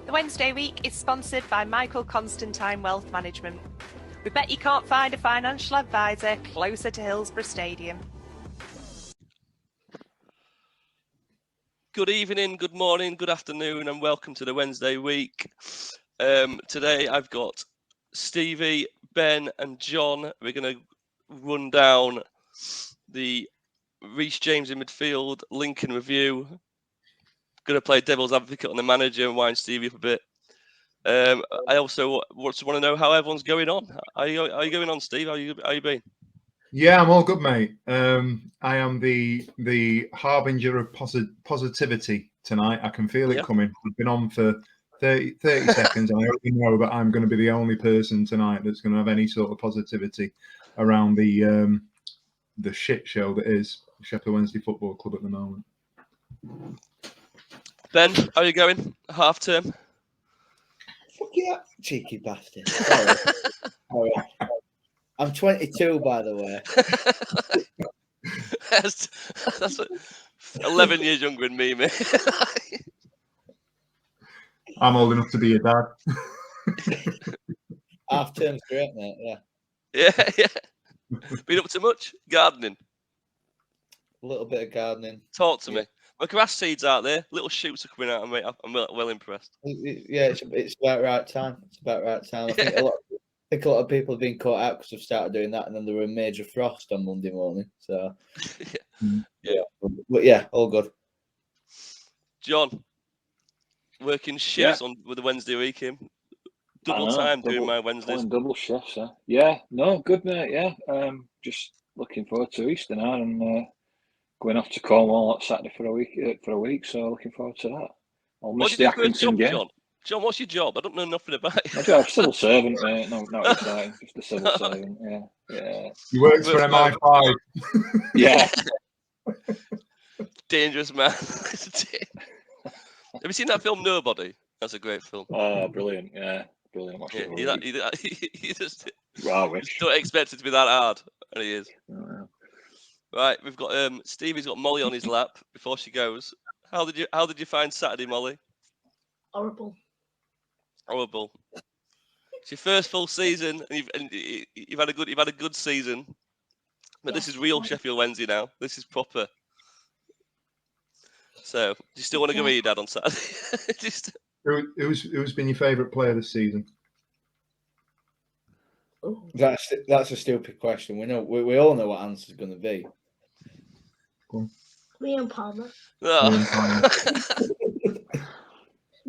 The Wednesday week is sponsored by Michael Constantine Wealth Management. We bet you can't find a financial advisor closer to Hillsborough Stadium. Good evening, good morning, good afternoon, and welcome to the Wednesday week. Today I've got Stevie, Ben, and Jon. We're going to run down the Reece James in midfield, Lincoln review. Going to play devil's advocate on the manager and wind Stevie up a bit. I also want to know how everyone's going on. Are you going on, Steve? How you been? Yeah, I'm all good, mate. I am the harbinger of positivity tonight. I can feel it coming. I've been on for 30 seconds, and I already know that I'm going to be the only person tonight that's going to have any sort of positivity around the shit show that is Sheffield Wednesday Football Club at the moment. Ben, how are you going? Half term? Fuck yeah, cheeky bastard. Sorry. I'm 22, by the way. That's 11 years younger than me, mate. I'm old enough to be your dad. Half term's great, mate. Yeah. Been up to much? Gardening? A little bit of gardening. Talk to me. My grass seeds out there. Little shoots are coming out, mate. I'm well impressed. Yeah, it's about right time. I think a lot of people have been caught out because they've started doing that, and then there were a major frost on Monday morning. So, but yeah, all good. Jon, working shifts on with the Wednesday week in. Double time doing my Wednesdays. Double shifts, huh? Yeah, no, good, mate. Yeah, just looking forward to Easter now and going off to Cornwall on Saturday for a week. So looking forward to that. I'll miss the Accrington game. John, what's your job? I don't know nothing about it. My job, civil servant, mate. No, not exciting. Just a civil servant. Yeah. He works for MI5. Yeah. Dangerous man. Have you seen that film Nobody? That's a great film. Oh, brilliant! Yeah, brilliant. You just don't expect it to be that hard, and he is. Oh, yeah. Right, we've got Stevie's got Molly on his lap before she goes. How did you find Saturday, Molly? Horrible. It's your first full season, and you've had a good season. But This is real Sheffield Wednesday now. This is proper. So, do you still want to go with your dad on Saturday? Who's been your favourite player this season? That's a stupid question. We all know what answer's going to be. Liam Palmer. Oh.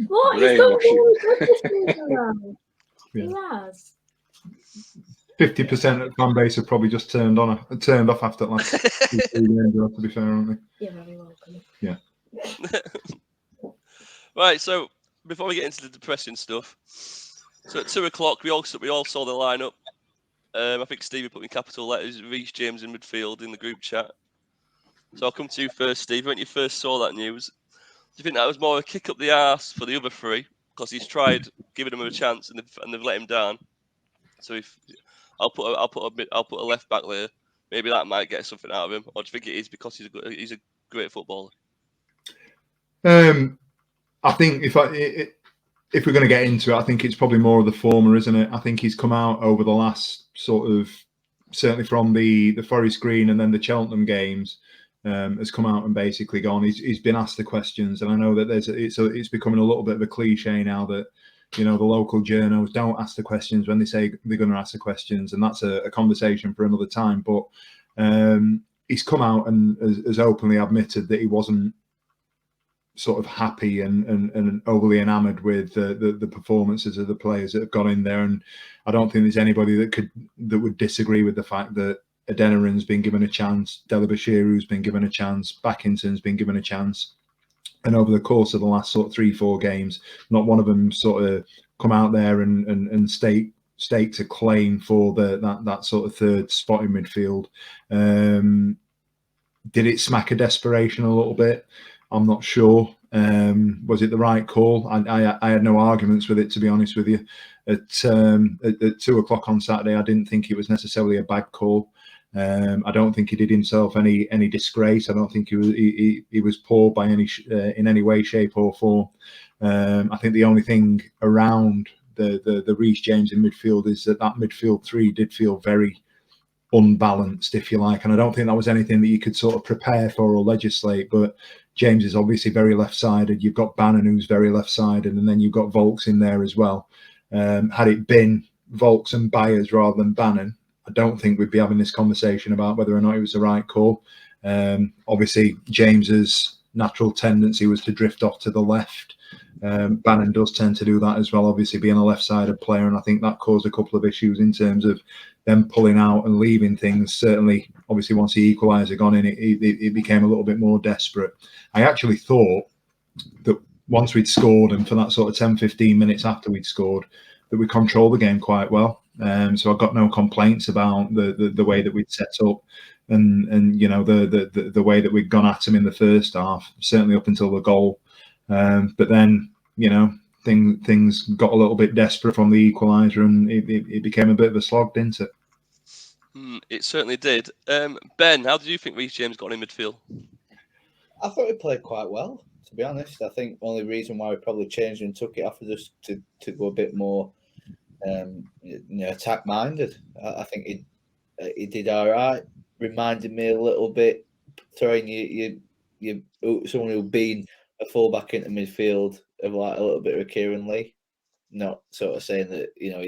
What? He's got really good this season now. Yes. 50% of the fan base have probably just turned off after the last 2 games, to be fair, aren't they? You're very welcome. Yeah. Right, so before we get into the depressing stuff, so at 2:00 we all saw the lineup. I think Stevie put in capital letters Reece James in midfield in the group chat. So I'll come to you first, Steve. When you first saw that news, do you think that was more a kick up the arse for the other three because he's tried giving them a chance and they've let him down? So if I'll put a left back there, maybe that might get something out of him. Or do you think it is because he's a great footballer? I think if we're going to get into it, I think it's probably more of the former, isn't it? I think he's come out over the last sort of, certainly from the Forest Green and then the Cheltenham games, has come out and basically gone. He's been asked the questions, and I know that it's becoming a little bit of a cliche now that the local journos don't ask the questions when they say they're going to ask the questions, and that's a conversation for another time. But he's come out and has openly admitted that he wasn't sort of happy and overly enamoured with the performances of the players that have gone in there, and I don't think there's anybody that would disagree with the fact that Adeniran's been given a chance, Delabashiru's been given a chance, Backington's been given a chance, and over the course of the last sort of 3-4 games, not one of them sort of come out there and staked a claim for that sort of third spot in midfield. Did it smack of desperation a little bit? I'm not sure. Was it the right call? I had no arguments with it, to be honest with you. At 2:00 on Saturday, I didn't think it was necessarily a bad call. I don't think he did himself any disgrace. I don't think he was poor by in any way, shape or form. I think the only thing around the Reece James in midfield is that midfield three did feel very unbalanced, if you like, and I don't think that was anything that you could sort of prepare for or legislate. But James is obviously very left-sided. You've got Bannon, who's very left-sided, and then you've got Volks in there as well. Had it been Volks and Byers rather than Bannon, I don't think we'd be having this conversation about whether or not it was the right call. Obviously, James's natural tendency was to drift off to the left. Bannon does tend to do that as well, obviously being a left-sided player, and I think that caused a couple of issues in terms of them pulling out and leaving things. Certainly, obviously, once the equaliser gone in, it became a little bit more desperate. I actually thought that once we'd scored, and for that sort of 10-15 minutes after we'd scored, that we controlled the game quite well. So I've got no complaints about the way that we'd set up, and you know, the way that we'd gone at them in the first half, certainly up until the goal. But then, you know, things got a little bit desperate from the equaliser, and it became a bit of a slog, didn't it? It certainly did. Ben, how did you think Reece James got in midfield? I thought he played quite well, to be honest. I think the only reason why we probably changed and took it off was just to go a bit more attack minded. I think he did all right. Reminded me a little bit throwing you someone who'd been a fullback into midfield of like a little bit of a Kieran Lee. Not sort of saying that, you know,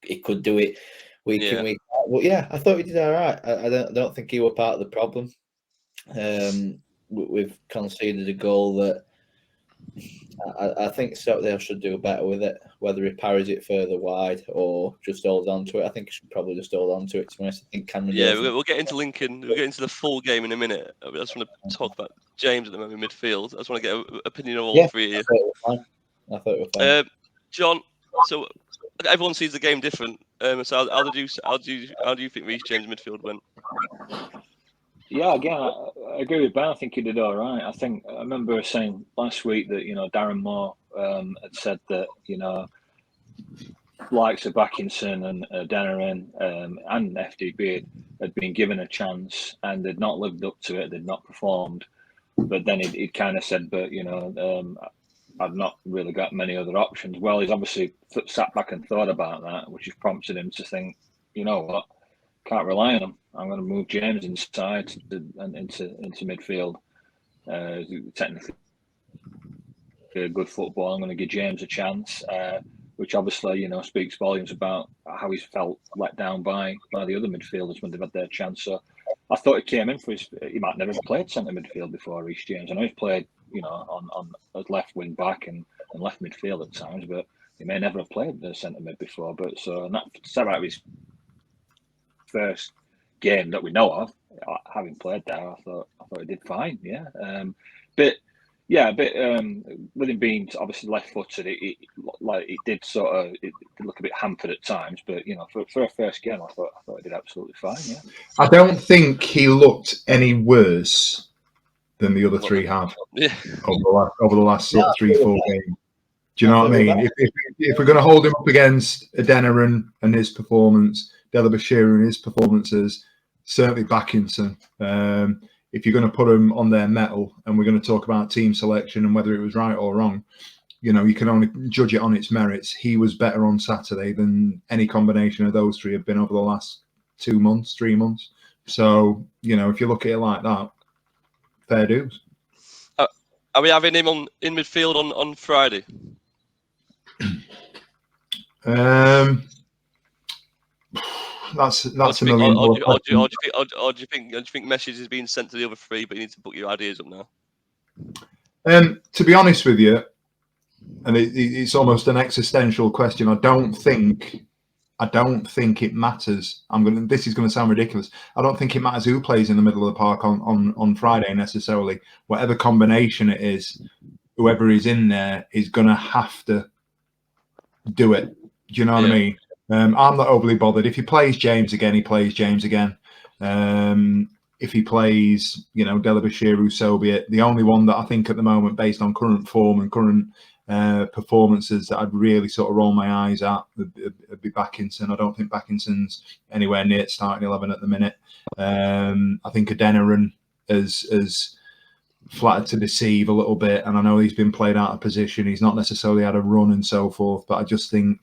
he could do it week in, week out. But yeah, I thought he did all right. I don't think he was part of the problem. We've conceded a goal that I think Stockdale should do better with it, whether he parries it further wide or just holds on to it. I think he should probably just hold on to it, to be honest. I think Cameron. Yeah, we'll get into Lincoln. We'll get into the full game in a minute. I just want to talk about James at the moment in midfield. I just want to get an opinion of all three here. I thought it was fine. John, so everyone sees the game different. So how do you think Reece James midfield went? Yeah, again, I agree with Ben. I think he did all right. I remember saying last week that, you know, Darren Moore had said that, you know, likes of Backinson and Denerin and FDB had been given a chance and they'd not lived up to it, they'd not performed. But then he'd kind of said, but, you know, I've not really got many other options. Well, he's obviously sat back and thought about that, which has prompted him to think, you know what, can't rely on him. I'm going to move James inside and into midfield. Technically a good football. I'm going to give James a chance, which obviously, you know, speaks volumes about how he's felt let down by the other midfielders when they've had their chance. So I thought he came in for he might never have played centre midfield before, Reece James. I know he's played, you know, on left wing back and left midfield at times, but he may never have played the centre mid before. But so, and that set out his first game that we know of, having played there, I thought he did fine. Yeah, with him being obviously left-footed, it did look a bit hampered at times. But you know, for a first game, I thought he did absolutely fine. Yeah, I don't think he looked any worse than the other three have over the last sort of 3-4 games. Do you know what I mean? If we're going to hold him up against Adeniran and his performance, Delabashir and his performances, certainly Backinson. If you're going to put him on their mettle, and we're going to talk about team selection and whether it was right or wrong, you know, you can only judge it on its merits. He was better on Saturday than any combination of those three have been over the last 2 months, 3 months. So, you know, if you look at it like that, fair dues. Are we having him in midfield on Friday? That's another. Or do you think message is being sent to the other three, but you need to put your ideas up now? To be honest with you, and it's almost an existential question. I don't think it matters. This is going to sound ridiculous. I don't think it matters who plays in the middle of the park on Friday necessarily. Whatever combination it is, whoever is in there is going to have to do it. Do you know what I mean? I'm not overly bothered. If he plays James again, he plays James again. If he plays, you know, Delabashir, so be it. The only one that I think at the moment, based on current form and current performances, that I'd really sort of roll my eyes at would be Backinson. I don't think Backinson's anywhere near starting 11 at the minute. I think Adeniran has flattered to deceive a little bit. And I know he's been played out of position. He's not necessarily had a run and so forth. But I just think,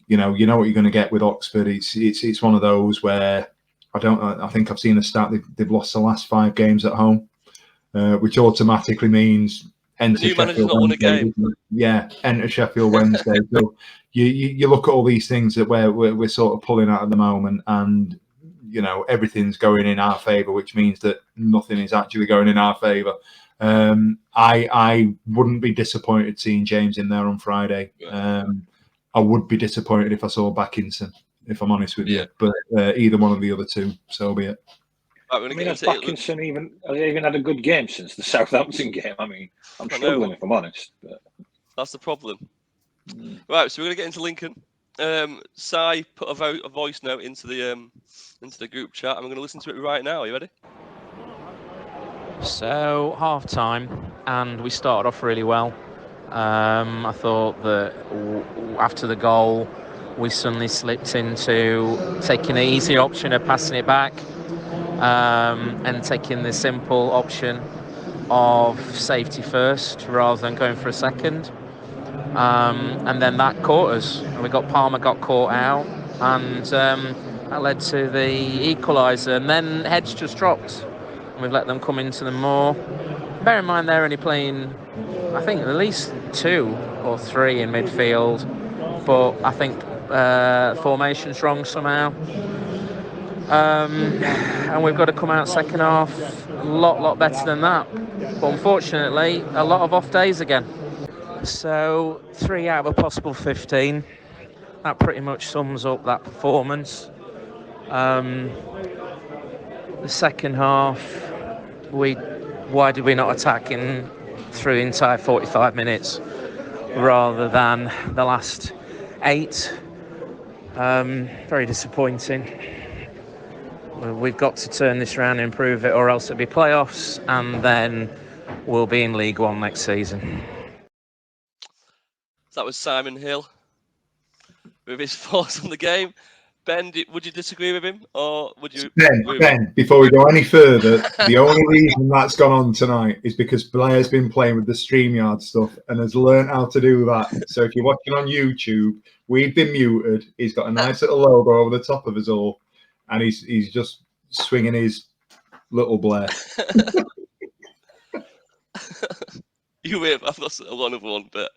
you know what you're going to get with Oxford. It's one of those where I think I've seen a stat they've lost the last 5 games at home, which automatically means enter The new manager's Sheffield not won a Wednesday. game. Yeah, enter Sheffield Wednesday. So you look at all these things that we're sort of pulling at the moment, and everything's going in our favour, which means that nothing is actually going in our favour. I wouldn't be disappointed seeing James in there on Friday. I would be disappointed if I saw Backinson, if I'm honest with you. But either one of the other two, so be it. Right, I mean, has Backinson even had a good game since the Southampton game? I mean, I'm struggling if I'm honest. But that's the problem. Right, so we're going to get into Lincoln. Si put a voice note into the group chat. I'm going to listen to it right now. Are you ready? So half time, and we started off really well. I thought that after the goal, we suddenly slipped into taking the easy option of passing it back, and taking the simple option of safety first rather than going for a second. And then that caught us, and Palmer got caught out, and that led to the equaliser. And then heads just dropped, and we've let them come into them more. Bear in mind they're only playing, I think, at least 2 or 3 in midfield, but I think formation's wrong somehow. And we've got to come out second half a lot better than that. But unfortunately, a lot of off days again. So 3 out of a possible 15. That pretty much sums up that performance. The second half, why did we not attack through the entire 45 minutes rather than the last 8? Very disappointing. We've got to turn this around and improve it, or else it'll be playoffs, and then we'll be in League One next season. That was Simon Hill with his thoughts on the game. Ben, would you disagree with him, or would you? Ben, before we go any further, the only reason that's gone on tonight is because Blair's been playing with the StreamYard stuff and has learned how to do that. So if you're watching on YouTube, we've been muted. He's got a nice little logo over the top of us all, and he's just swinging his little Blair. You win. I've got one other one, but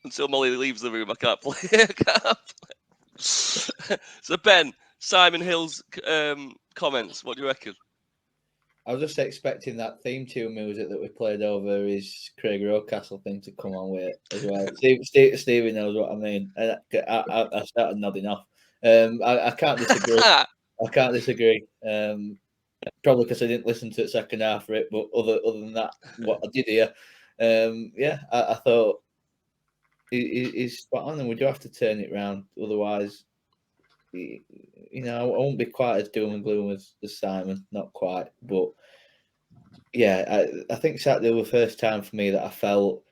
until Molly leaves the room, I can't play. So Ben, Simon Hill's comments. What do you reckon? I was just expecting that theme tune music that we played over his Craig Rocastle thing to come on with it as well. Stevie knows what I mean. I started nodding off. I can't disagree. I can't disagree. Probably because I didn't listen to it second half of it, but other than that, what I did hear, I thought he's spot on, and we do have to turn it round. Otherwise, I won't be quite as doom and gloom as Simon, not quite. But yeah, I think Saturday was the first time for me that I felt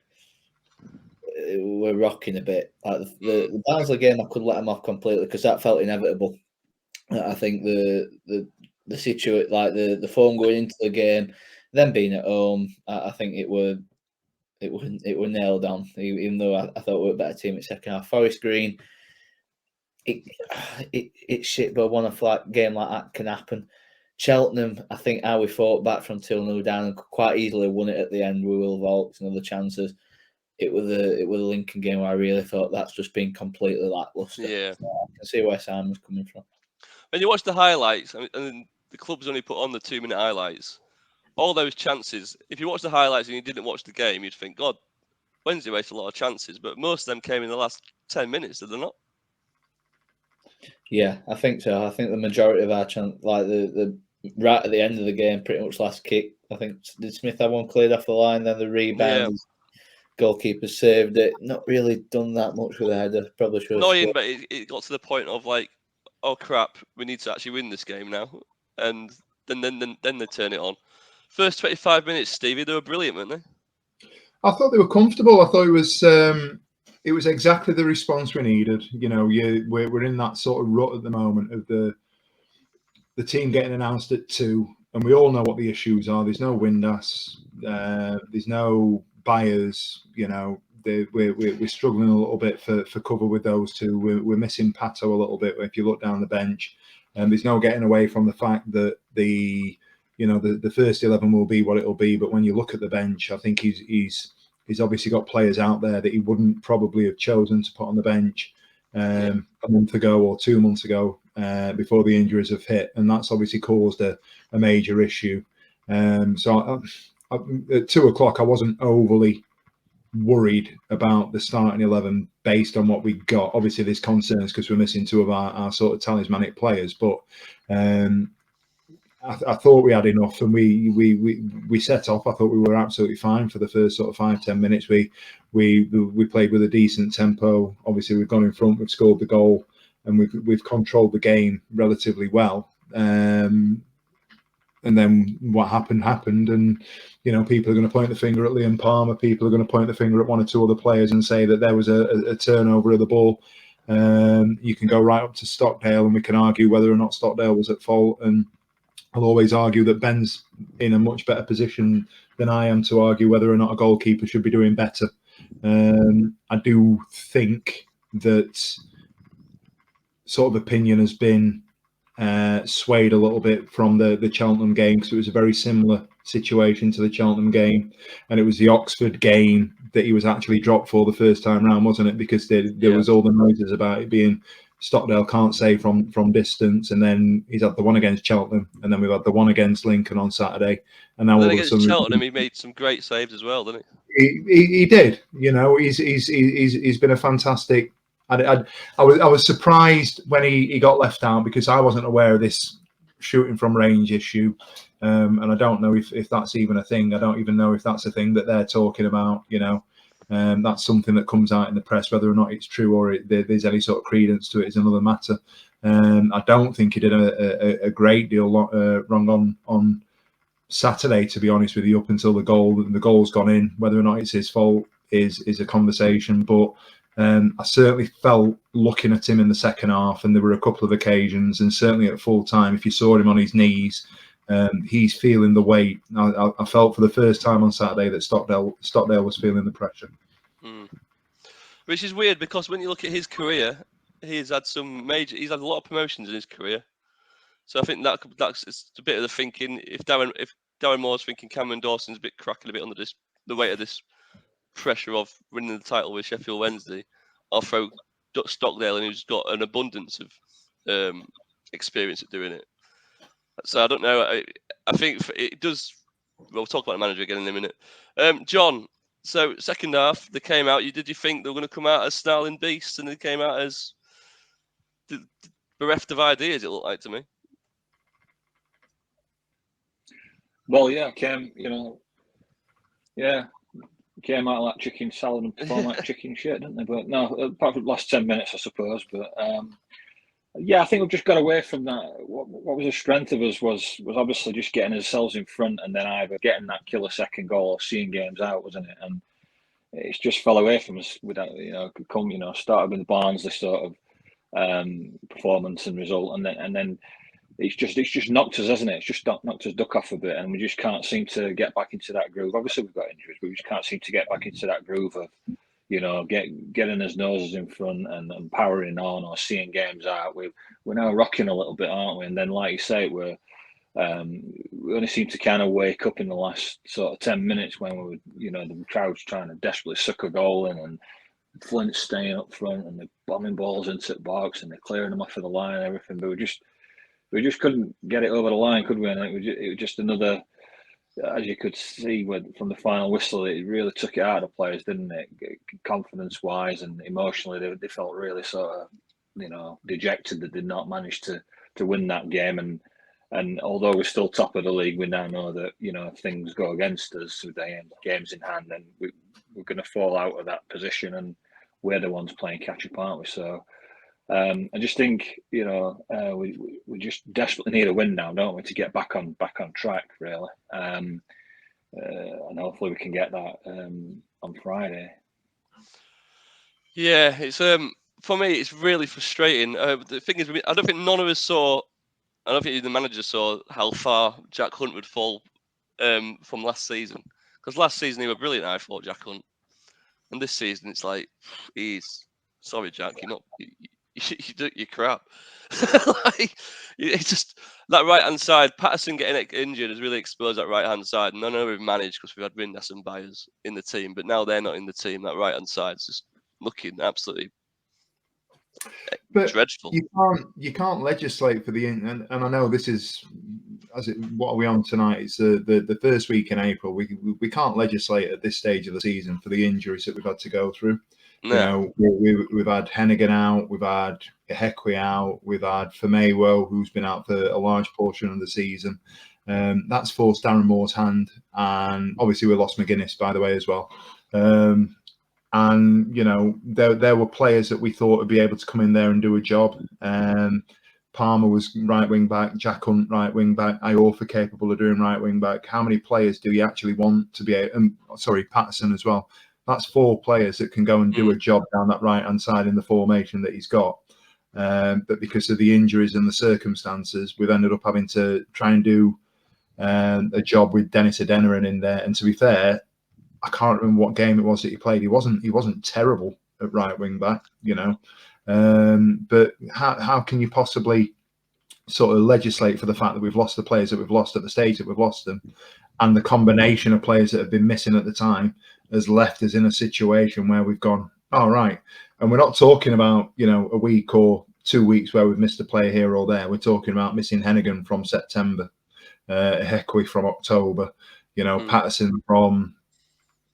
we're rocking a bit. Like the Barnsley game, I could let them off completely because that felt inevitable. I think the situation, like the form going into the game, them being at home, I think it were nailed on. Even though I thought we were a better team at second half. Forest Green, it's shit, but one game like that can happen. Cheltenham, I think how we fought back from 2-0 down and quite easily won it at the end with Will Vaulks and other chances. It was a Lincoln game where I really thought that's just been completely lacklustre. Yeah, so I can see where Simon's coming from. When you watch the highlights, and the club's only put on the 2-minute highlights, all those chances, if you watch the highlights and you didn't watch the game, you'd think, God, Wednesday wasted a lot of chances, but most of them came in the last 10 minutes, did they not? Yeah, I think so. I think the majority of our chance, like the right at the end of the game, pretty much last kick. I think, did Smith have one cleared off the line, then the rebound, goalkeeper saved it. Not really done that much with the header. Probably should have. Annoying, but it got to the point of like, oh crap, we need to actually win this game now. And then they turn it on. First 25 minutes, Stevie, they were brilliant, weren't they? I thought they were comfortable. I thought it was exactly the response we needed. We're in that sort of rut at the moment of the team getting announced at 2, and we all know what the issues are. There's no Windass, there's no Byers. You know, we're struggling a little bit for cover with those two. We're missing Pato a little bit if you look down the bench, and there's no getting away from the fact that the first 11 will be what it'll be. But when you look at the bench, I think he's obviously got players out there that he wouldn't probably have chosen to put on the bench a month ago or 2 months ago before the injuries have hit, and that's obviously caused a major issue. So at 2 o'clock, I wasn't overly worried about the starting 11 based on what we got. Obviously, there's concerns because we're missing 2 of our sort of talismanic players, but I thought we had enough, and we set off. I thought we were absolutely fine for the first sort of 5-10 minutes. We played with a decent tempo. Obviously, we've gone in front, we've scored the goal, and we've controlled the game relatively well. And then what happened, and people are going to point the finger at Liam Palmer. People are going to point the finger at 1 or 2 other players and say that there was a turnover of the ball. You can go right up to Stockdale, and we can argue whether or not Stockdale was at fault. And I'll always argue that Ben's in a much better position than I am to argue whether or not a goalkeeper should be doing better. I do think that sort of opinion has been swayed a little bit from the Cheltenham game, because it was a very similar situation to the Cheltenham game, and it was the Oxford game that he was actually dropped for the first time round, wasn't it? Because there was all the noises about it being Stockdale can't save from distance, and then he's had the one against Cheltenham, and then we've had the one against Lincoln on Saturday, and now all of a sudden Cheltenham he made some great saves as well, didn't he? He did. He's been a fantastic. I was surprised when he got left out, because I wasn't aware of this shooting from range issue, and I don't know if that's even a thing. I don't even know if that's a thing that they're talking about. That's something that comes out in the press. Whether or not it's true or there's any sort of credence to it is another matter. I don't think he did a great deal wrong on Saturday, to be honest with you, up until the goal's gone in. Whether or not it's his fault is a conversation, but I certainly felt, looking at him in the second half, and there were a couple of occasions, and certainly at full time, if you saw him on his knees, he's feeling the weight. I felt for the first time on Saturday that Stockdale was feeling the pressure. Which is weird, because when you look at his career, he's had a lot of promotions in his career. So I think that's a bit of the thinking. If Darren Moore's thinking Cameron Dawson's cracking a bit under the weight of this pressure of winning the title with Sheffield Wednesday, I'll throw Stockdale, and who's got an abundance of experience at doing it. So I don't know. I think it does. We'll talk about the manager again in a minute. John, so second half they came out. Did you think they were going to come out as snarling beasts, and they came out as bereft of ideas? It looked like to me. Well, yeah, came out like chicken salad and performed like chicken shit, didn't they? But no, apart from the last 10 minutes, I suppose. But I think we've just got away from that. What was the strength of us was obviously just getting ourselves in front, and then either getting that killer second goal or seeing games out, wasn't it? And it's just fell away from us without, started with the Barnsley sort of performance and result, and then it's just knocked us, hasn't it? It's just knocked us duck off a bit, and we just can't seem to get back into that groove. Obviously, we've got injuries, but we just can't seem to get back into that groove of, getting his noses in front and powering on or seeing games out. We're now rocking a little bit, aren't we? And then, like you say, we only seem to kind of wake up in the last sort of 10 minutes when we were, the crowd's trying to desperately suck a goal in, and Flint's staying up front, and they're bombing balls into the box, and they're clearing them off of the line and everything. But we just couldn't get it over the line, could we? And it was just another, as you could see from the final whistle, it really took it out of the players, didn't it? Confidence-wise and emotionally, they felt really sort of, dejected that they did not manage to win that game. And although we're still top of the league, we now know that, if things go against us with the games in hand, then we're going to fall out of that position, and we're the ones playing catch-up, aren't we? So I just think, we just desperately need a win now, don't we, to get back on track, really. And hopefully we can get that on Friday. Yeah, it's for me, it's really frustrating. The thing is, I don't think none of us saw I don't think the manager saw how far Jack Hunt would fall from last season. Because last season he was brilliant, I thought, Jack Hunt. And this season it's like, sorry, Jack, you're crap. Like, it's just that right hand side. Patterson getting injured has really exposed that right hand side. And I know we've managed because we've had Rindas and Byers in the team, but now they're not in the team. That right hand side's just looking absolutely dreadful. You can't legislate for the and I know this is what are we on tonight? It's the first week in April. We can't legislate at this stage of the season for the injuries that we've had to go through. No. We've had Hennigan out, we've had Hekwe out, we've had Famewo, who's been out for a large portion of the season. That's forced Darren Moore's hand, and obviously we lost McGuinness, by the way, as well. And there were players that we thought would be able to come in there and do a job. Palmer was right wing back, Jack Hunt right wing back, Iorfa capable of doing right wing back. How many players do you actually want to be Patterson as well? That's 4 players that can go and do a job down that right hand side in the formation that he's got. But because of the injuries and the circumstances, we've ended up having to try and do a job with Dennis Adeniran in there. And to be fair, I can't remember what game it was that he played. He wasn't terrible at right wing back, But how can you possibly sort of legislate for the fact that we've lost the players that we've lost at the stage that we've lost them, and the combination of players that have been missing at the time has left us in a situation where we've gone, all right. And we're not talking about, a week or 2 weeks where we've missed a player here or there. We're talking about missing Hennigan from September, Hekwe from October, Patterson from,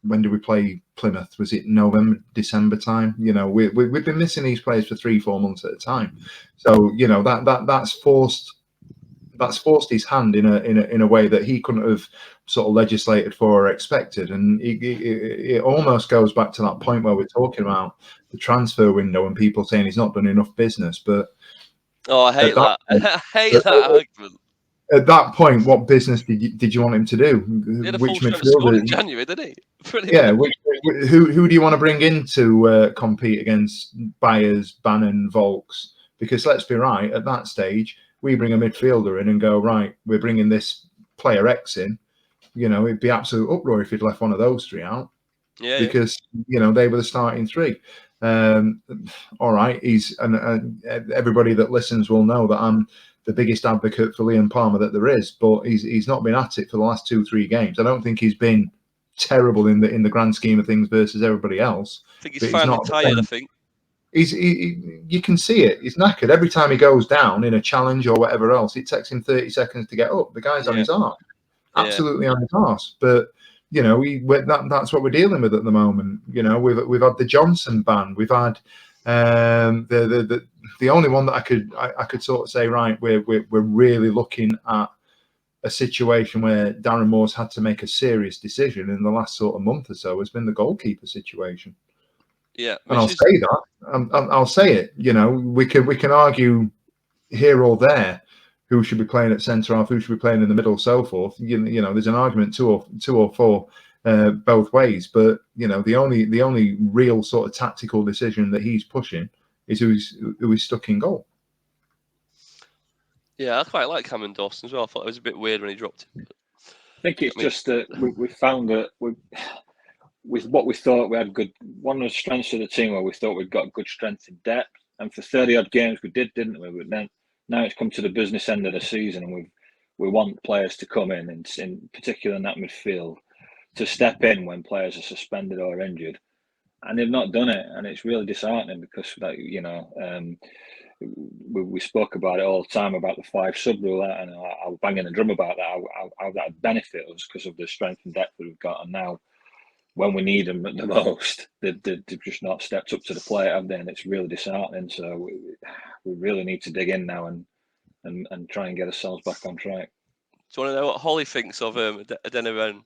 when did we play Plymouth? Was it November, December time? We've been missing these players for 3-4 months at a time. So, that's forced his hand in a way that he couldn't have sort of legislated for or expected. And it almost goes back to that point where we're talking about the transfer window and people saying he's not done enough business. But I hate that. I hate that argument. At that point, what business did you want him to do? He had a Which full squad in January, didn't he? Yeah. Who do you want to bring in to compete against Byers, Bannon, Volks? Because let's be right, at that stage, we bring a midfielder in and go, right, we're bringing this player X in. It'd be absolute uproar if he'd left one of those 3 out. Yeah. Because they were the starting 3. All right, everybody that listens will know that I'm the biggest advocate for Liam Palmer that there is, but he's not been at it for the last 2-3 games. I don't think he's been terrible in the grand scheme of things versus everybody else. I think he's finally tired. I think you can see it. He's knackered every time he goes down in a challenge or whatever else. It takes him 30 seconds to get up. The guy's on his arse, absolutely on his arse. But that's what we're dealing with at the moment. We've had the Johnson ban. We've had the only one that I could sort of say, right, we're really looking at a situation where Darren Moore's had to make a serious decision in the last sort of month or so has been the goalkeeper situation. Yeah, and I'll say that. I'll say it. We can argue here or there who should be playing at centre half, who should be playing in the middle, so forth. There's an argument two or four both ways. But the only real sort of tactical decision that he's pushing is who is stuck in goal. Yeah, I quite like Cameron Dawson as well. I thought it was a bit weird when he dropped him. I think it's just that we found that with what we thought we had good. One of the strengths of the team where we thought we'd got good strength in depth, and for 30 odd games we did, didn't we? But then now it's come to the business end of the season, and we want players to come in particular in that midfield, to step in when players are suspended or injured, and they've not done it, and it's really disheartening because we spoke about it all the time about the 5 sub rule, and I was banging the drum about that, how that would benefit us because of the strength and depth that we've got, and now when we need them the most, they've just not stepped up to the plate, have they? And it's really disheartening. So we really need to dig in now and try and get ourselves back on track. Do you want to know what Holly thinks of Adeniran,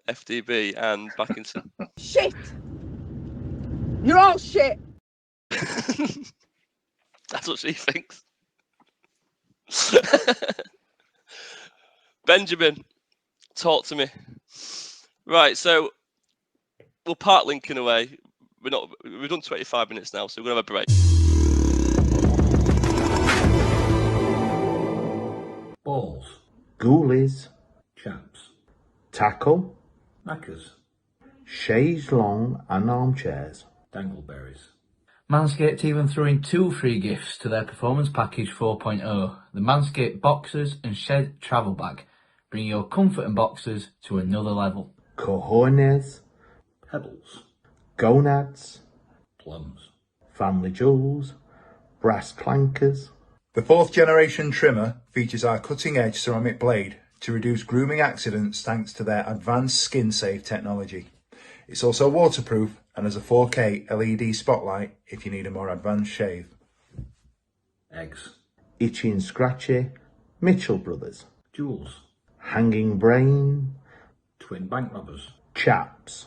FDB, and Backinson? Shit! You're all shit! That's what she thinks. Benjamin, talk to me. Right, so we'll part linking away. We've done 25 minutes now, so we're gonna have a break. balls, ghoulies, chaps, tackle, knackers, chaise long and armchairs. dangleberries. Manscaped even threw in 2 free gifts to their Performance Package 4.0, the Manscaped Boxers and Shed Travel Bag. Bring your comfort and boxers to another level. Cojones, Pebbles, gonads, plums, family jewels, brass clankers. The 4th generation trimmer features our cutting-edge ceramic blade to reduce grooming accidents thanks to their advanced skin-safe technology. It's also waterproof and has a 4K LED spotlight if you need a more advanced shave. eggs, Itchy and Scratchy, Mitchell Brothers, jewels, Hanging Brain, twin bank robbers, chaps,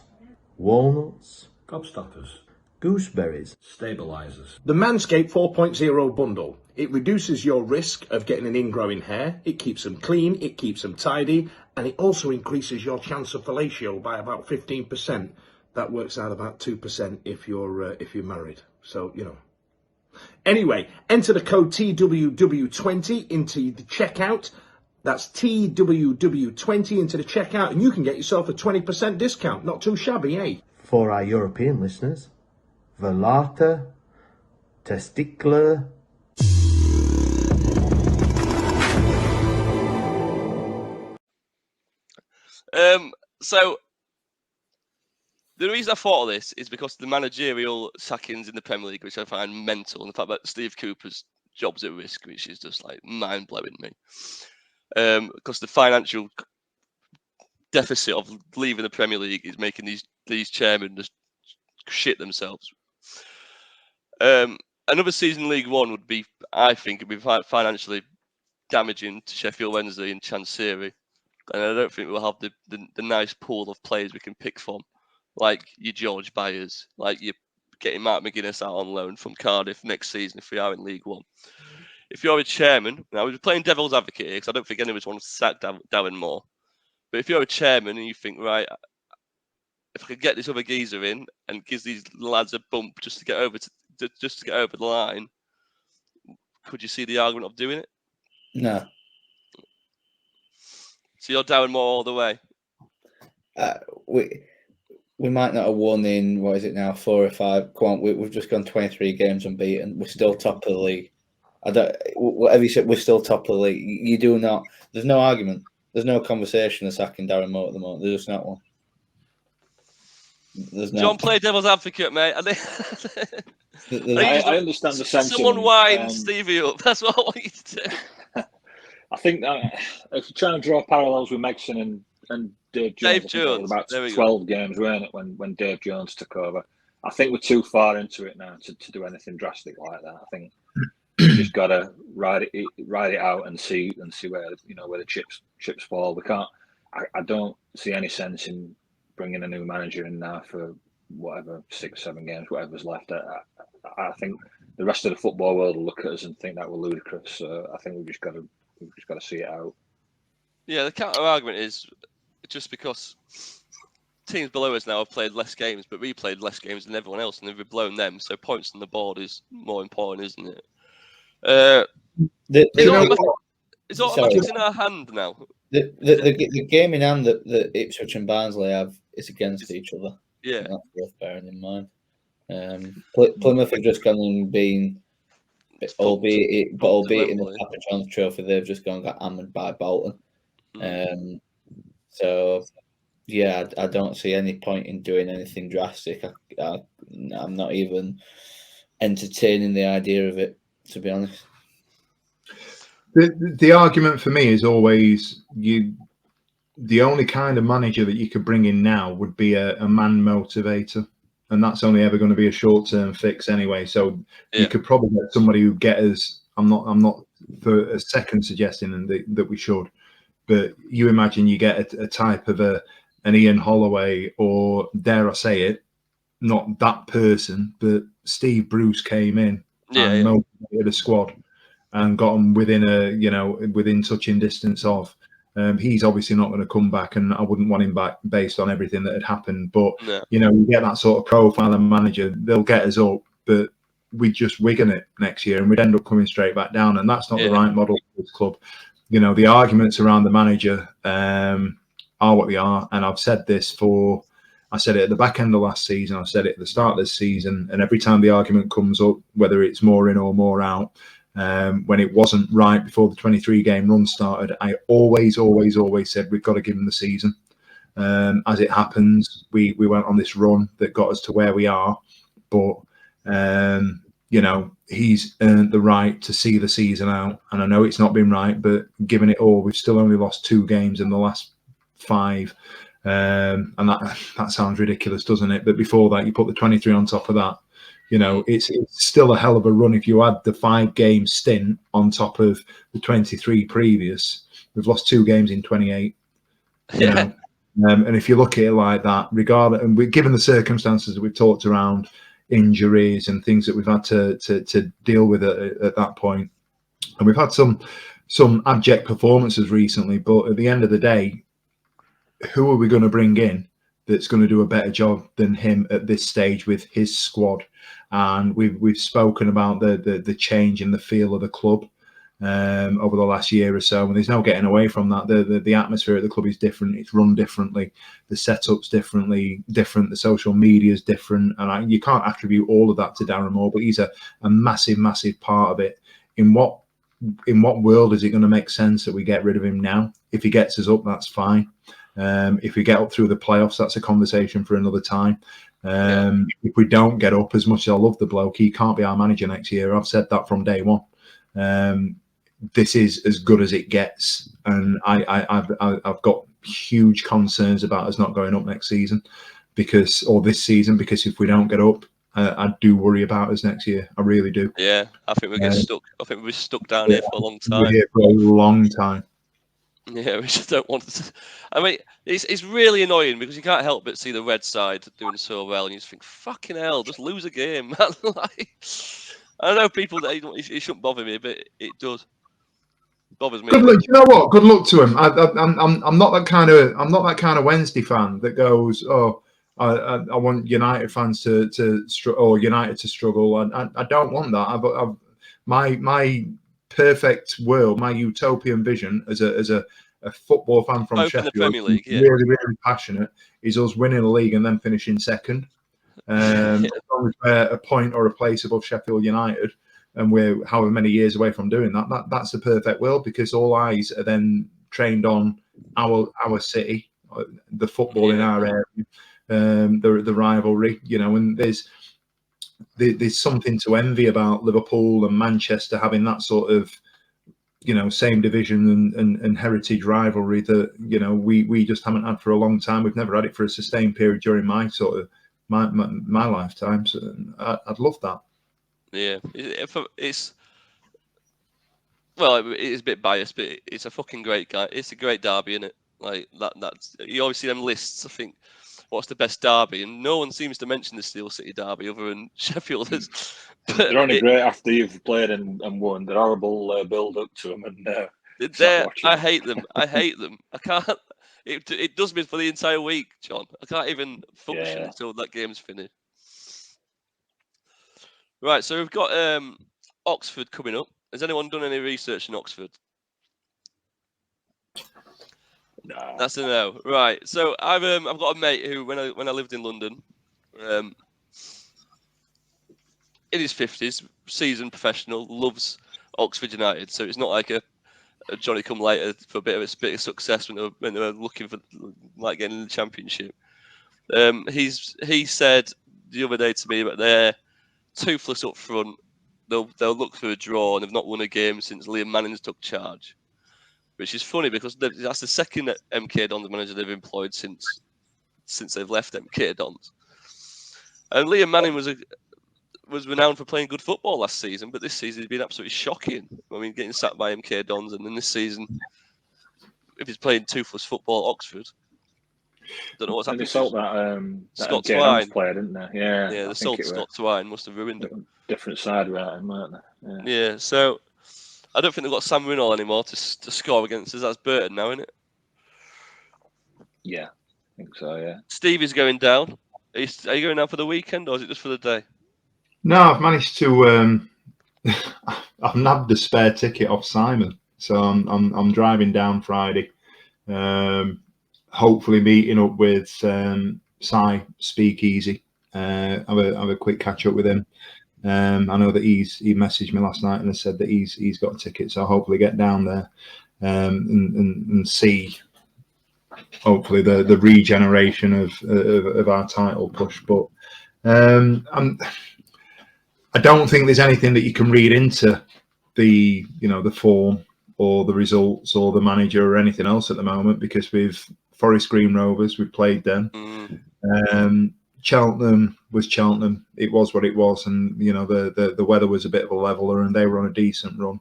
walnuts, gobstoppers, gooseberries. stabilizers. The Manscaped 4.0 bundle. It reduces your risk of getting an ingrowing hair, it keeps them clean, it keeps them tidy, and it also increases your chance of fellatio by about 15%. That works out about 2% if you're married. So, you know. Anyway, enter the code TWW20 into the checkout. That's TWW20 into the checkout, and you can get yourself a 20% discount. Not too shabby, eh? For our European listeners, Velata, Testicular, So the reason I thought of this is because of the managerial sackings in the Premier League, which I find mental, and the fact that Steve Cooper's job's at risk, which is just like mind-blowing me. Because the financial deficit of leaving the Premier League is making these chairmen just shit themselves. Another season in League One would be, I think, it'd be financially damaging to Sheffield Wednesday and Chancery. And I don't think we'll have the nice pool of players we can pick from, like your George Byers, like you're getting Mark McGuinness out on loan from Cardiff next season if we are in League One. If you're a chairman, now we're playing devil's advocate here because I don't think anyone's wants to sack Darren Moore. But if you're a chairman and you think, right, if I could get this other geezer in and gives these lads a bump just to get over the line, could you see the argument of doing it? No. So you're Darren Moore all the way. We might not have won in, what is it now, 4 or 5. Come on, we've just gone 23 games unbeaten. We're still top of the league. Whatever you said, we're still top of the league. You do not. There's no argument. There's no conversation of sacking Darren Moore at the moment. There's just not one. John, play devil's advocate, mate. I understand the sentiment. Someone wind Stevie up. That's what I want you to do. I think that if you try and draw parallels with Megson and Dave Jones, about 12 games, weren't it, when Dave Jones took over? I think we're too far into it now to do anything drastic like that. I think you just got to ride it out and see where where the chips fall. We can't. I don't see any sense in bringing a new manager in now for whatever 6 or 7 games, whatever's left. I think the rest of the football world will look at us and think that we're ludicrous. So I think we've just got to see it out. Yeah, the counter argument is just because teams below us now have played less games, but we played less games than everyone else, and they've blown them. So points on the board is more important, isn't it? It's automatic in our hand now. The game in hand that Ipswich and Barnsley have is against each other. Yeah, and that's worth bearing in mind. Plymouth have just gone and been, albeit in the Papa John's Trophy, they've just gone and got hammered by Bolton. So yeah, I don't see any point in doing anything drastic. I'm not even entertaining the idea of it, to be honest. The argument for me is always the only kind of manager that you could bring in now would be a man motivator, and that's only ever going to be a short-term fix anyway. So you could probably get somebody who get us. I'm not for a second suggesting that we should, but you imagine you get a type of an Ian Holloway, or dare I say it, not that person, but Steve Bruce came in and motivated a squad and got them within touching distance of. He's obviously not going to come back, and I wouldn't want him back based on everything that had happened. But you get that sort of profile and manager, they'll get us up, but we'd just Wigan it next year, and we'd end up coming straight back down, and that's not the right model for this club. you know, the arguments around the manager are what they are. And I've said this I said it at the back end of last season, I've said it at the start of this season, and every time the argument comes up, whether it's more in or more out, when it wasn't right before the 23-game run started, I always said we've got to give him the season. As it happens, we went on this run that got us to where we are, but you know, he's earned the right to see the season out. And I know it's not been right, but given it all, we've still only lost 2 games in the last 5. And that sounds ridiculous, doesn't it? But before that, you put the 23 on top of that. You know, it's still a hell of a run. If you add the 5-game stint on top of the 23 previous, we've lost 2 games in 28. You know, and if you look at it like that, regardless, and given the circumstances that we've talked around, injuries and things that we've had to deal with at that point, and we've had some abject performances recently, but at the end of the day, who are we going to bring in that's going to do a better job than him at this stage with his squad? And we've spoken about the change in the feel of the club over the last year or so, and there's no getting away from that. The atmosphere at the club is different. It's run differently. The setup's different. The social media is different, and you can't attribute all of that to Darren Moore, but he's a massive part of it. In what world is it going to make sense that we get rid of him now? If he gets us up, that's fine. If we get up through the playoffs, that's a conversation for another time. If we don't get up, as much as I love the bloke, he can't be our manager next year. I've said that from day one. This is as good as it gets, and I've got huge concerns about us not going up next season, because if we don't get up, I do worry about us next year. I really do. Yeah, I think we get stuck. I think we'll be stuck down here for a long time. We're here for a long time. Yeah, we just don't want to. I mean, it's really annoying because you can't help but see the red side doing so well, and you just think, fucking hell, just lose a game. Like, I know people that it shouldn't bother me, but it does. It bothers me. Good luck. You know what? Good luck to him. I'm not that kind of Wednesday fan that goes, oh, I want United fans to or United to struggle. I don't want that. My perfect world, my utopian vision as a football fan from Sheffield, the Premier League, really passionate, is us winning the league and then finishing second. As long as we're a point or a place above Sheffield United, and we're however many years away from doing that's the perfect world, because all eyes are then trained on our city, the football in our area, the rivalry, you know. And there's something to envy about Liverpool and Manchester having that sort of, you know, same division and heritage rivalry that, you know, we just haven't had for a long time. We've never had it for a sustained period during my lifetime. So I'd love that. Yeah, it's a bit biased, but it's a fucking great guy. It's a great derby, isn't it? Like that's you always see them lists. I think, what's the best derby, and no one seems to mention the Steel City derby other than Sheffield. They're only great after you've played and won. They're horrible build up to them, and I hate them. I can't. It does me for the entire week, John. I can't even function until that game's finished. Right, so we've got Oxford coming up. Has anyone done any research in Oxford? No. That's a no. Right, so I've got a mate who, when I lived in London, in his 50s, seasoned professional, loves Oxford United. So it's not like a Johnny come later for a bit of success when they were looking for like getting in the Championship. He said the other day to me that they're toothless up front. They'll look for a draw, and they've not won a game since Liam Manning's took charge, which is funny because that's the second MK Dons manager they've employed since they've left MK Dons. And Liam Manning was renowned for playing good football last season, but this season he's been absolutely shocking. I mean, getting sacked by MK Dons, and then this season, if he's playing toothless football at Oxford, don't know what's happened. They sold that Scott Twine player, didn't they? Yeah, they sold Scott Twine. Must have ruined him. Different side about him, weren't they? Yeah. So I don't think they've got Sam Rinnall anymore to score against us. That's Burton now, isn't it? Yeah, I think so. Yeah. Stevie's going down. Are you going down for the weekend, or is it just for the day? No, I've managed to. I've nabbed a spare ticket off Simon. So I'm driving down Friday. Hopefully meeting up with Si Speakeasy. Have a quick catch up with him. I know that he messaged me last night and has said that he's got a ticket. So I'll hopefully get down there and see. Hopefully the regeneration of our title push, but I don't think there's anything that you can read into the form or the results or the manager or anything else at the moment, because with Forest Green Rovers, we played them. Cheltenham was Cheltenham. It was what it was, and the weather was a bit of a leveler, and they were on a decent run.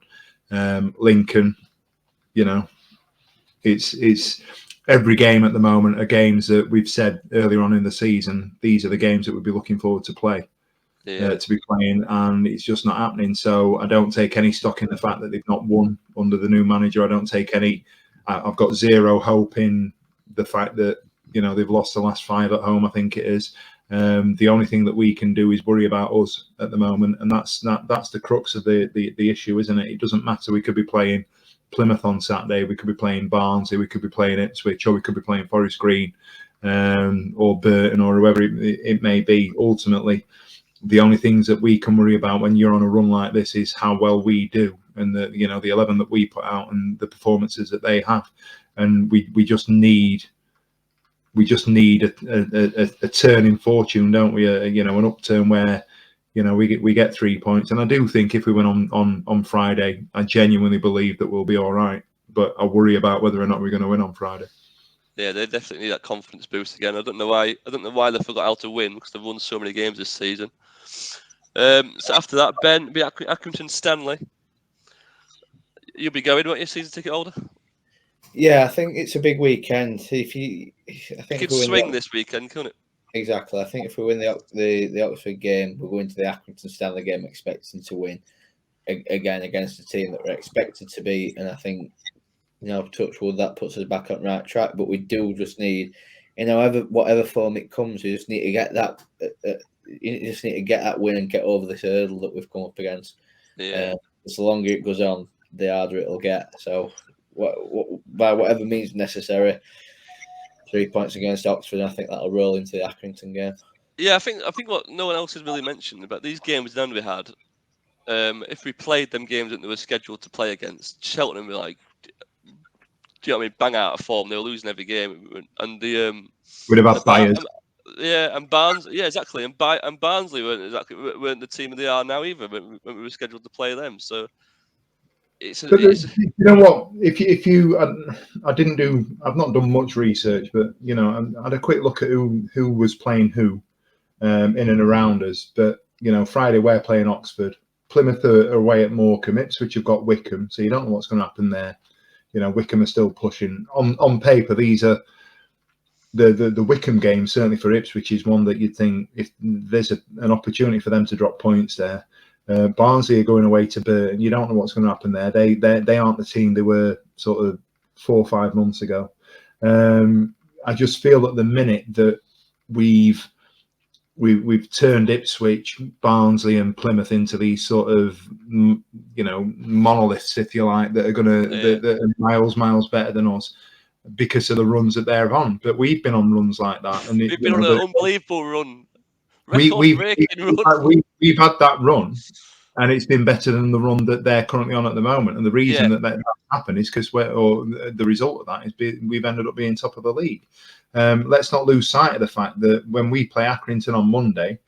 Lincoln, it's every game at the moment are games that we've said earlier on in the season. These are the games that we'd be looking forward to play. To be playing, and it's just not happening. So I don't take any stock in the fact that they've not won under the new manager. I don't take any. I've got zero hope in the fact that they've lost the last 5 at home. I think it is. The only thing that we can do is worry about us at the moment, and that's the crux of the issue, isn't it? It doesn't matter. We could be playing Plymouth on Saturday. We could be playing Barnsley. We could be playing Ipswich, or we could be playing Forest Green, or Burton, or whoever it may be. Ultimately, the only things that we can worry about when you're on a run like this is how well we do, and the 11 that we put out and the performances that they have, and we just need a turn in fortune, don't we? An upturn where we get 3 points, and I do think if we win on Friday, I genuinely believe that we'll be all right. But I worry about whether or not we're going to win on Friday. Yeah, they definitely need that confidence boost again. I don't know why they forgot how to win, because they've won so many games this season. So after that, Ben, be Accrington Stanley. You'll be going, won't you, season ticket holder? Yeah, I think it's a big weekend. I think it could swing this weekend, couldn't it? Exactly. I think if we win the Oxford game, we're going to the Accrington Stanley game expecting to win again against a team that we're expected to beat. And I think, touch wood, that puts us back on the right track. But we do just need, whatever form it comes, we just need to get that. You just need to get that win and get over this hurdle that we've come up against. Yeah. The longer it goes on, the harder it'll get. So, by whatever means necessary, 3 points against Oxford, I think that'll roll into the Accrington game. Yeah, I think what no one else has really mentioned about these games then we had, if we played them games that they were scheduled to play against, Cheltenham were like, do you know what I mean, bang out of form. They were losing every game, and we'd have had Bayers. And Barnsley, exactly, and Barnsley weren't the team they are now either when we were scheduled to play them. So you know what? If you, I've not done much research, but I had a quick look at who was playing who in and around us. But Friday we're playing Oxford, Plymouth are away at Morecambe, Ipswich have got Wickham, so you don't know what's going to happen there. Wickham are still pushing. On paper, these are the Wickham game, certainly for Ipswich, is one that you'd think if there's an opportunity for them to drop points there. Barnsley are going away to Burton. You don't know what's going to happen there. They aren't the team they were sort of 4 or 5 months ago. I just feel at the minute that we've turned Ipswich, Barnsley, and Plymouth into these sort of monoliths, if you like, that are going to that are miles better than us because of the runs that they're on. But we've been on runs like that, and we've been on an unbelievable run. We've had that run, and it's been better than the run that they're currently on at the moment. And the reason that happened is because the result of that is we've ended up being top of the league. Let's not lose sight of the fact that when we play Accrington on Monday,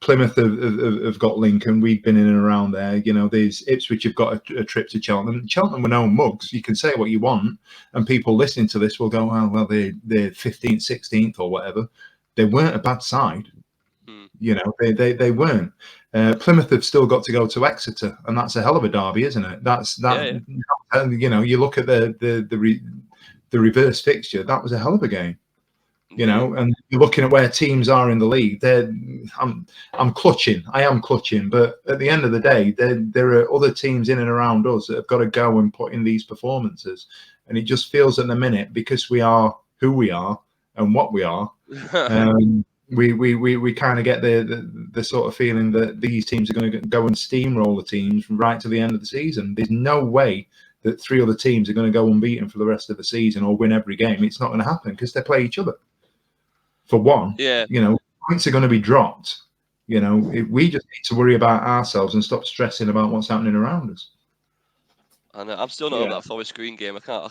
Plymouth have got Lincoln. We've been in and around there. There's Ipswich have got a trip to Cheltenham. Cheltenham were no mugs. You can say what you want, and people listening to this will go, well, they're 15th, 16th, or whatever. They weren't a bad side. They weren't. Plymouth have still got to go to Exeter, and that's a hell of a derby, isn't it? You look at the reverse fixture. That was a hell of a game. And you're looking at where teams are in the league. I'm clutching. I am clutching. But at the end of the day, there are other teams in and around us that have got to go and put in these performances. And it just feels at the minute, because we are who we are and what we are, we kind of get the the sort of feeling that these teams are going to go and steamroll the teams right to the end of the season. There's no way that 3 other teams are going to go unbeaten for the rest of the season or win every game. It's not going to happen because they play each other. For one, points are going to be dropped. We just need to worry about ourselves and stop stressing about what's happening around us. And I'm still not on that Forest Green game. I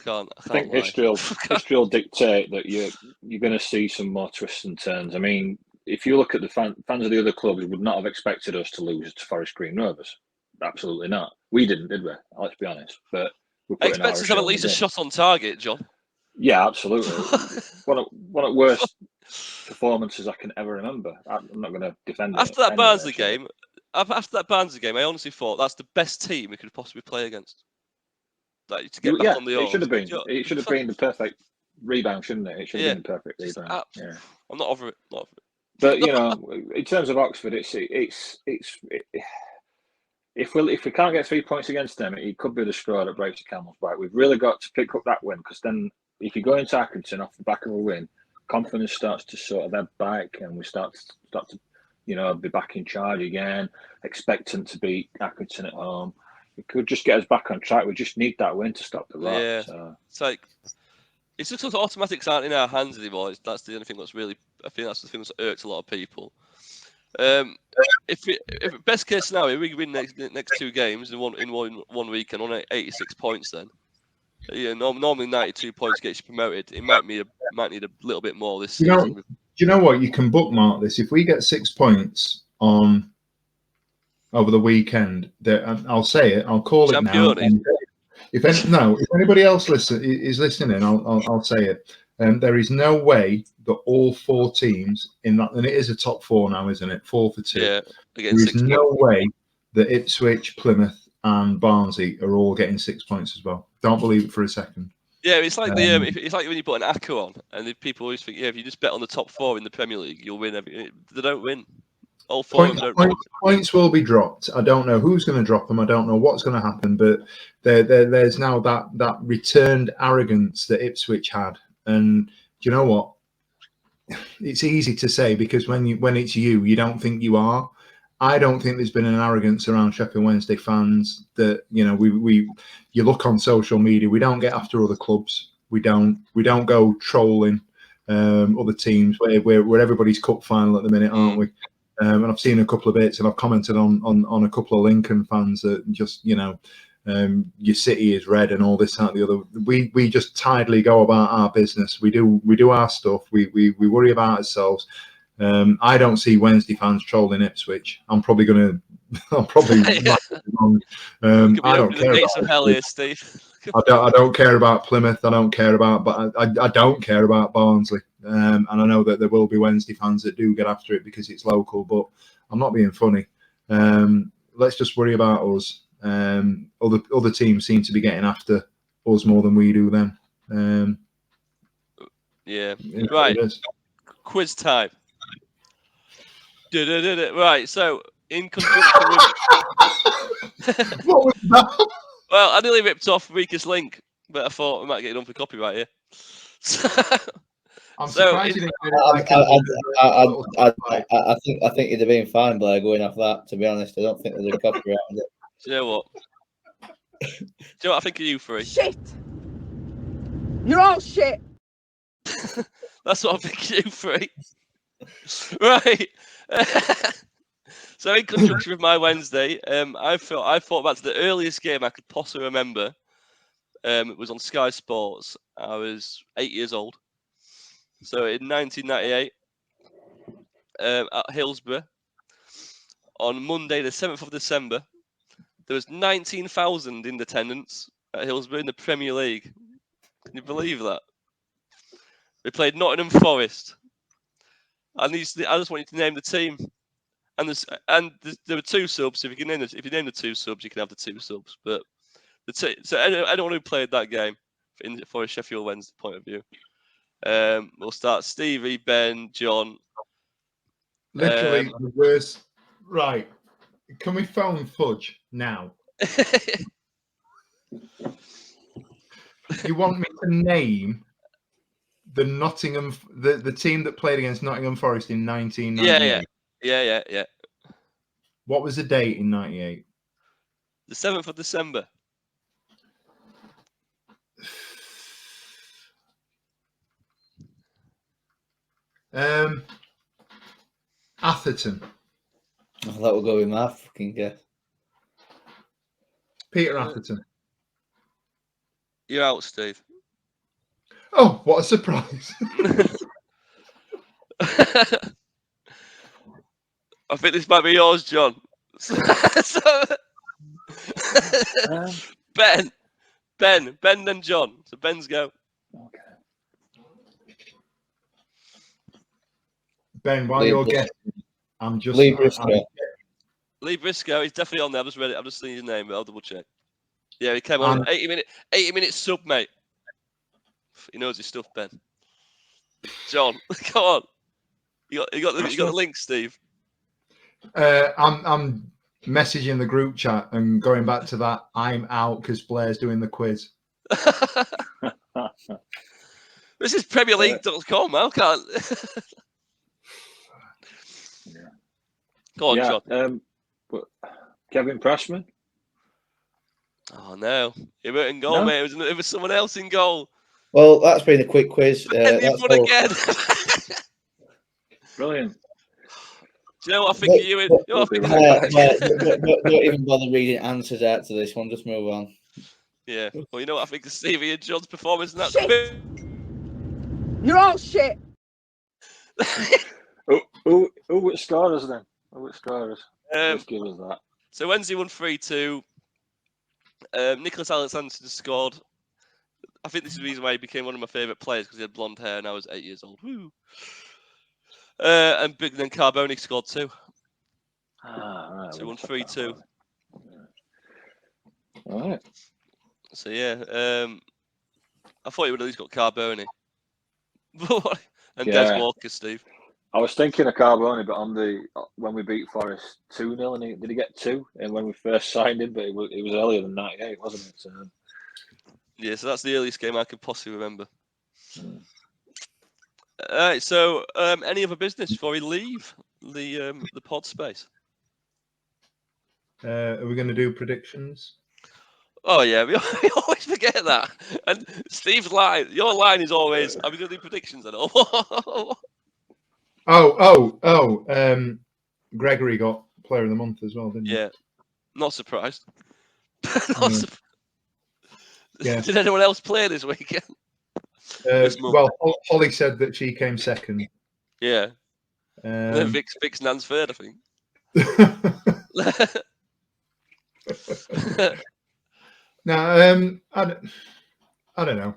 think history will dictate that you're going to see some more twists and turns. I mean, if you look at the fans of the other clubs, would not have expected us to lose to Forest Green Rovers. Absolutely not. We didn't, did we? Let's be honest. But I expect us to have at least a shot on target, John. Yeah, absolutely. one of the worst performances I can ever remember. I'm not going to defend it. After that Barnsley game, I honestly thought that's the best team we could possibly play against. Like, to get back on the horse. It should have been the perfect rebound, shouldn't it? It should have been the perfect rebound. I'm not over it. But in terms of Oxford, it's if we can't get 3 points against them, it could be the straw that breaks the camel's back. We've really got to pick up that win, because then if you go into Accrington off the back of a win, confidence starts to sort of ebb back, and we start to be back in charge again, expectant to beat Accrington at home. It could just get us back on track. We just need that win to stop the rot. Yeah, so. It's like it's just sort of automatics aren't in our hands anymore. That's the only thing that's really, I think that's the thing that's irked a lot of people. If best case scenario, we win next 2 games in one week and on 86 points, then normally 92 points gets you promoted. It might need a little bit more this season. Do you know what? You can bookmark this. If we get 6 points on over the weekend, I'll say it. I'll call it now. If anybody else is listening, I'll say it. There is no way that all 4 teams in that, and it is a top 4 now, isn't it? 4 for 2. Yeah, there is no way that Ipswich, Plymouth, and Barnsley are all getting 6 points as well. Don't believe it for a second. Yeah, it's like it's like when you put an ACCA on, and people always think, if you just bet on the top 4 in the Premier League, you'll win. They don't win. All 4 of them don't win. Points will be dropped. I don't know who's going to drop them. I don't know what's going to happen. But there's now that returned arrogance that Ipswich had. And do you know what? It's easy to say, because when it's you don't think you are. I don't think there's been an arrogance around Sheffield Wednesday fans that you look on social media. We don't get after other clubs. We don't go trolling other teams where everybody's cup final at the minute, aren't we? And I've seen a couple of bits, and I've commented on a couple of Lincoln fans that just your city is red and all this, that, and the other. We just tidily go about our business. We do our stuff. We worry about ourselves. I don't see Wednesday fans trolling Ipswich. I'm probably wrong. I don't care about hell here, Steve. I don't care about Plymouth. I don't care about, but I don't care about Barnsley. And I know that there will be Wednesday fans that do get after it because it's local. But I'm not being funny. Let's just worry about us. Other teams seem to be getting after us more than we do them. Yeah. Right. Quiz time. Right. So in conjunction with what was that? Well, I nearly ripped off Weakest Link, but I thought we might get it done for copyright here. I'm surprised you didn't I think you'd have been fine, Blair, going off that. To be honest, I don't think there's a copyright on it. Do you know what? I think of you 3? Shit! You're all shit! That's what I think of you 3. Right. So in conjunction with my Wednesday, I thought back to the earliest game I could possibly remember. It was on Sky Sports. I was 8 years old. So in 1998, at Hillsborough, on Monday, the 7th of December, there was 19,000 in attendance at Hillsborough in the Premier League. Can you believe that? They played Nottingham Forest. I just want you to name the team. And there were 2 subs. If you name the 2 subs, you can have the 2 subs. But so anyone who played that game for a Sheffield Wednesday point of view, we'll start Stevie, Ben, John. Literally the worst. Right. Can we phone Fudge now? You want me to name the Nottingham, the team that played against Nottingham Forest in 1998? Yeah. What was the date in 98? The 7th of December. Atherton. Oh, that will go with my fucking guess. Peter Atherton. You're out, Steve. Oh, what a surprise. I think this might be yours, John. Ben, then John. So Ben's go. Okay. Ben, while you're guessing, I'm just... Lee Briscoe. Lee Briscoe, he's definitely on there. I've just seen his name, but I'll double check. Yeah, he came on 80 minute sub, mate. He knows his stuff, Ben. John, come on. You got the link, Steve. I'm messaging the group chat and going back to that. I'm out because Blair's doing the quiz. This is PremierLeague.com. I can't. Go on, John. But Kevin Pressman. Oh no, he weren't in goal, mate. It was someone else in goal. Well, that's been a quick quiz. You've won again. Brilliant. Do you know what I think of you? Don't even bother reading answers out to this one. Just move on. Yeah. Well, you know what I think of Stevie and John's performance, and that's Shit. You're all shit. Who would score us then? Who would score us? Just give us that. So Wednesday won 3-2. Nicholas Alexander scored. I think this is the reason why he became one of my favourite players, because he had blonde hair and I was 8 years old. Woo. And then Carboni scored 2. Right, so he won 3-2. All right. So yeah, I thought you would at least got Carboni. And Des Walker, Steve. I was thinking of Carboni, but when we beat Forest 2-0, and did he get 2? And when we first signed him, but it was earlier than 98, wasn't it? So, yeah, so that's the earliest game I could possibly remember. All right, so any other business before we leave the pod space? Are we going to do predictions? Oh yeah, we always forget that. And Steve's line, your line is always, "Are we going to do predictions at all?" Gregory got Player of the Month as well, didn't he? Yeah, not surprised. Yeah. Did anyone else play this weekend? Well, Holly said that she came second. Yeah. And then Vix Nan's third, I think. No, I don't know.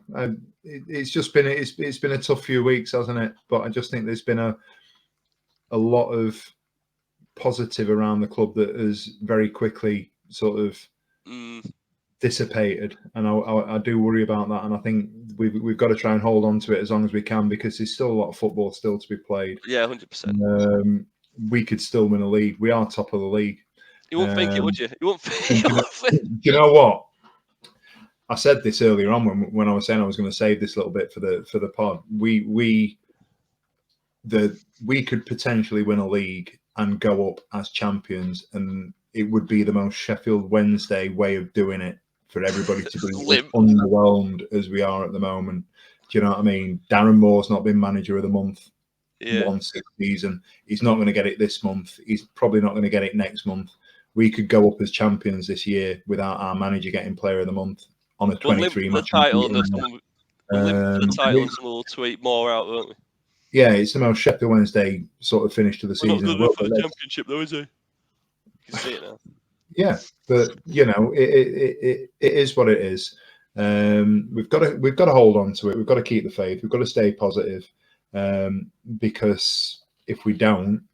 It's just been it's been a tough few weeks, hasn't it? But I just think there's been a lot of positive around the club that has very quickly sort of dissipated, and I do worry about that. And I think we've got to try and hold on to it as long as we can, because there's still a lot of football still to be played. Yeah, 100%. We could still win a league. We are top of the league. You wouldn't think it, would you? You wouldn't think. Do you know what? I said this earlier on when I was saying I was going to save this little bit for the pod. We could potentially win a league and go up as champions, and it would be the most Sheffield Wednesday way of doing it for everybody to be as underwhelmed as we are at the moment. Do you know what I mean? Darren Moore's not been manager of the month once this season. He's not going to get it this month. He's probably not going to get it next month. We could go up as champions this year without our manager getting Player of the Month on a 23 match. The title and someone will tweet more out, won't we? Yeah, it's the most Sheffield Wednesday sort of finish to the season. Not good for the championship, though, is he? You can see it now. Yeah, but you know, it is what it is. We've got to hold on to it. We've got to keep the faith. We've got to stay positive, because if we don't,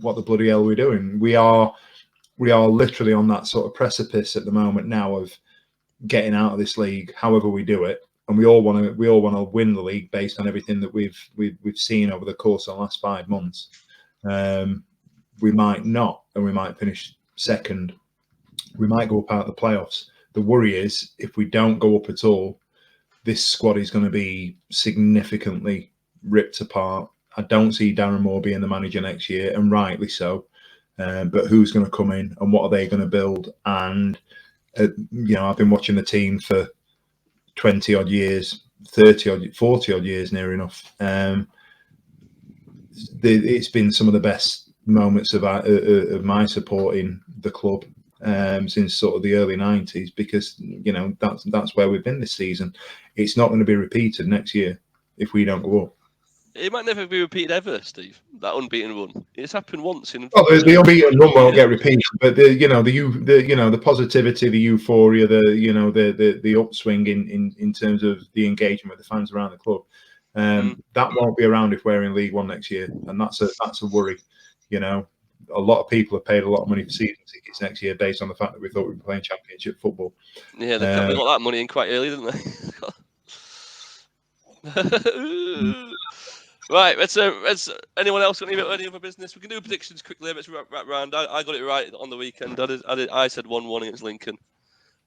what the bloody hell are we doing? We are literally on that sort of precipice at the moment now of getting out of this league, however we do it. And we all want to win the league based on everything that we've seen over the course of the last 5 months. We might not, and we might finish second. We might go up out of the playoffs. The worry is if we don't go up at all, this squad is going to be significantly ripped apart. I don't see Darren Moore being the manager next year, and rightly so. but who's going to come in and what are they going to build? And I've been watching the team for 20 odd years, 30 odd, 40 odd years, near enough. It's been some of the best moments of my supporting the club since sort of the early 90s, because that's where we've been this season. It's not going to be repeated next year if we don't go up. It might never be repeated ever, Steve. That unbeaten run. It's happened once in. Well, the unbeaten run won't get repeated, but the positivity, the euphoria, the upswing in terms of the engagement with the fans around the club, that won't be around if we're in League One next year, and that's a worry. A lot of people have paid a lot of money for season tickets next year based on the fact that we thought we were playing Championship football. Yeah, they got that money in quite early, didn't they? Right, let's anyone else got any other business? We can do predictions quickly. Let's wrap round. I got it right on the weekend. I said 1-1 against Lincoln.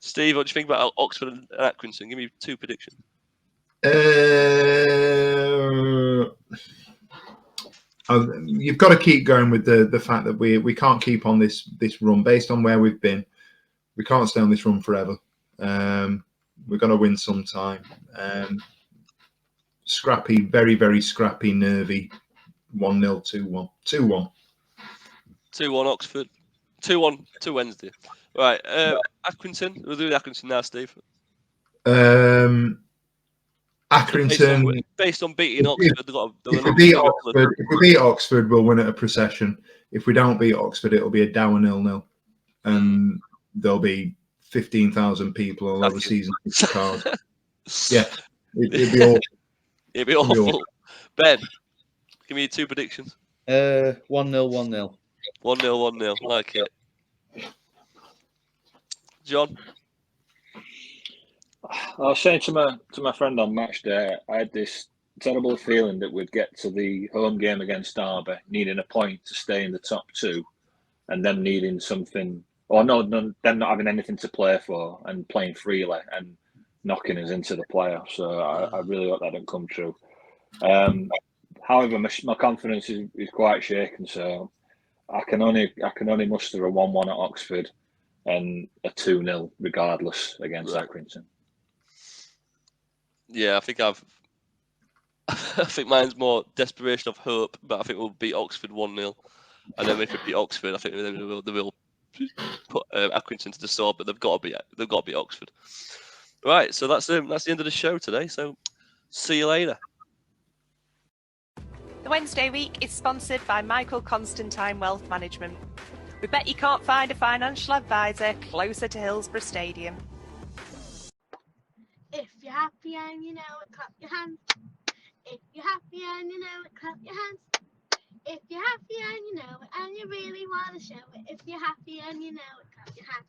Steve, what do you think about Oxford and Accrington? Give me 2 predictions. You've got to keep going with the fact that we can't keep on this run based on where we've been. We can't stay on this run forever. We're going to win sometime. Scrappy, very, very scrappy, nervy. 1-0, 2-1. 2-1. 2-1 Oxford. 2-1 to Wednesday. Right. Accrington. We'll do the Accrington now, Steve. Accrington. Based on beating Oxford. If we beat Oxford, we'll win at a procession. If we don't beat Oxford, it'll be a dour 0-0. And there'll be 15,000 people all over season cards. Yeah. It'd be awful. It'd be awful. Ben, give me 2 predictions. 1-0, 1-0. 1-0, like it. John? I was saying to my friend on match day, I had this terrible feeling that we'd get to the home game against Derby, needing a point to stay in the top 2, and them needing something, or them not having anything to play for and playing freely and knocking us into the playoffs. So I really hope that didn't come true. However, my confidence is quite shaken. So I can only muster a 1-1 at Oxford and a 2-0 regardless against Accrington. Yeah, I think mine's more desperation of hope, but I think we'll beat Oxford 1-0, and then if we beat Oxford, I think they will put Accrington to the sword, but they've got to beat Oxford. Right, so that's the end of the show today. So see you later. The Wednesday week is sponsored by Michael Constantine Wealth Management. We bet you can't find a financial advisor closer to Hillsborough Stadium. If you're happy and you know it, clap your hands. If you're happy and you know it, clap your hands. If you're happy and you know it and you really want to show it. If you're happy and you know it, clap your hands.